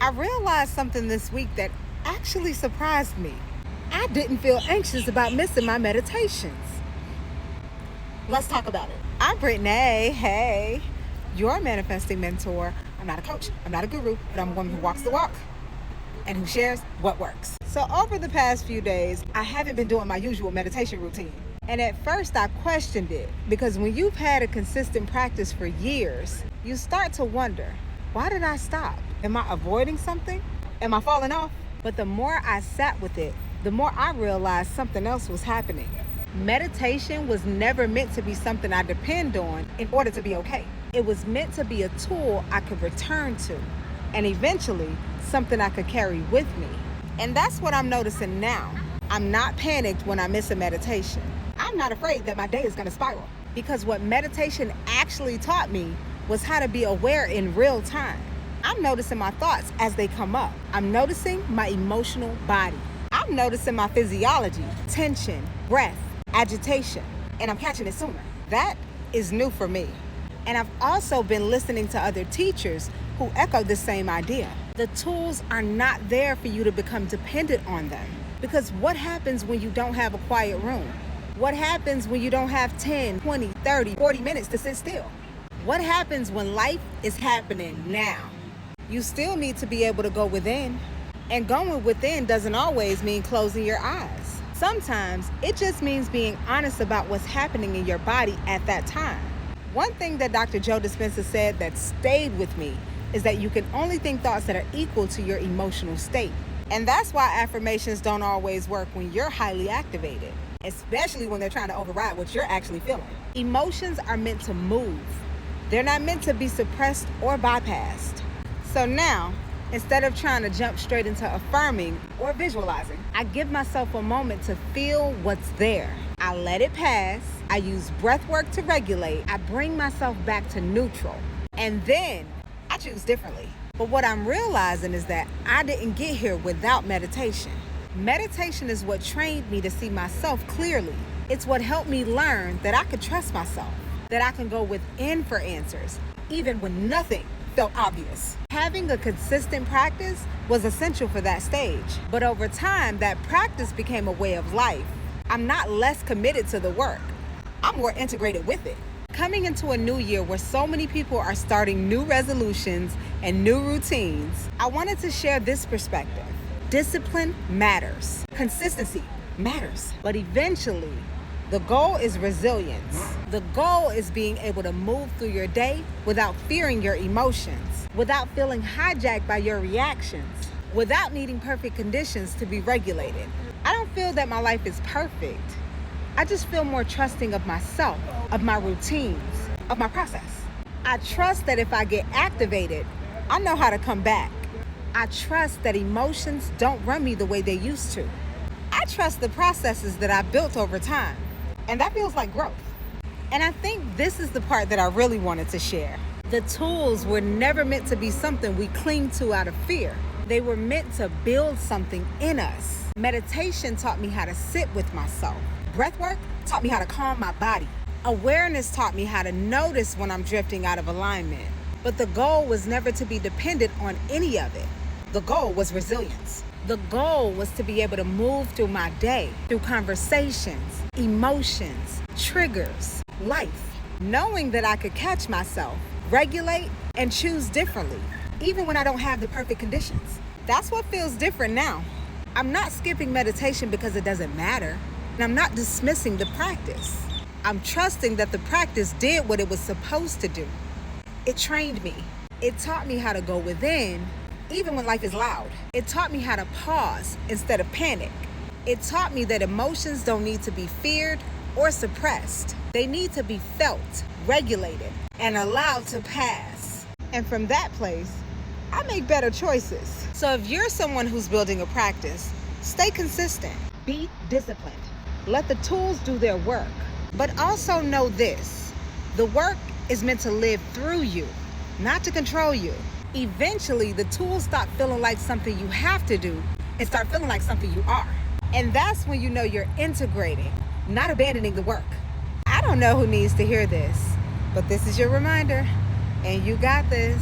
I realized something this week that actually surprised me. I didn't feel anxious about missing my meditations. Let's talk about it. I'm Brittany. Hey, your manifesting mentor. I'm not a coach, I'm not a guru, but I'm a woman who walks the walk and who shares what works. So over the past few days, I haven't been doing my usual meditation routine. And at first I questioned it because when you've had a consistent practice for years, you start to wonder, why did I stop? Am I avoiding something? Am I falling off? But the more I sat with it, the more I realized something else was happening. Meditation was never meant to be something I depend on in order to be okay. It was meant to be a tool I could return to, and eventually something I could carry with me. And that's what I'm noticing now. I'm not panicked when I miss a meditation. I'm not afraid that my day is going to spiral, because what meditation actually taught me was how to be aware in real time. I'm noticing my thoughts as they come up. I'm noticing my emotional body. I'm noticing my physiology, tension, breath, agitation, and I'm catching it sooner. That is new for me. And I've also been listening to other teachers who echo the same idea. The tools are not there for you to become dependent on them. Because what happens when you don't have a quiet room? What happens when you don't have 10, 20, 30, 40 minutes to sit still? What happens when life is happening now? You still need to be able to go within. And going within doesn't always mean closing your eyes. Sometimes it just means being honest about what's happening in your body at that time. One thing that Dr. Joe Dispenza said that stayed with me is that you can only think thoughts that are equal to your emotional state. And that's why affirmations don't always work when you're highly activated, especially when they're trying to override what you're actually feeling. Emotions are meant to move. They're not meant to be suppressed or bypassed. So now, instead of trying to jump straight into affirming or visualizing, I give myself a moment to feel what's there. I let it pass. I use breath work to regulate. I bring myself back to neutral. And then I choose differently. But what I'm realizing is that I didn't get here without meditation. Meditation is what trained me to see myself clearly. It's what helped me learn that I could trust myself, that I can go within for answers, even when nothing felt obvious. Having a consistent practice was essential for that stage. But over time, that practice became a way of life. I'm not less committed to the work. I'm more integrated with it. Coming into a new year where so many people are starting new resolutions and new routines, I wanted to share this perspective. Discipline matters. Consistency matters. But eventually, the goal is resilience. The goal is being able to move through your day without fearing your emotions, without feeling hijacked by your reactions, without needing perfect conditions to be regulated. I don't feel that my life is perfect. I just feel more trusting of myself, of my routines, of my process. I trust that if I get activated, I know how to come back. I trust that emotions don't run me the way they used to. I trust the processes that I built over time, and that feels like growth. And I think this is the part that I really wanted to share. The tools were never meant to be something we cling to out of fear. They were meant to build something in us. Meditation taught me how to sit with myself. Breathwork taught me how to calm my body. Awareness taught me how to notice when I'm drifting out of alignment. But the goal was never to be dependent on any of it. The goal was resilience. The goal was to be able to move through my day, through conversations, emotions, triggers, life, knowing that I could catch myself, regulate, and choose differently, even when I don't have the perfect conditions. That's what feels different now. I'm not skipping meditation because it doesn't matter, and I'm not dismissing the practice. I'm trusting that the practice did what it was supposed to do. It trained me. It taught me how to go within, even when life is loud. It taught me how to pause instead of panic. It taught me that emotions don't need to be feared or suppressed. They need to be felt, regulated, and allowed to pass. And from that place, I make better choices. So if you're someone who's building a practice, stay consistent. Be disciplined. Let the tools do their work. But also know this, the work is meant to live through you, not to control you. Eventually, the tools stop feeling like something you have to do and start feeling like something you are. And that's when you know you're integrating, not abandoning the work. I don't know who needs to hear this, but this is your reminder, and you got this.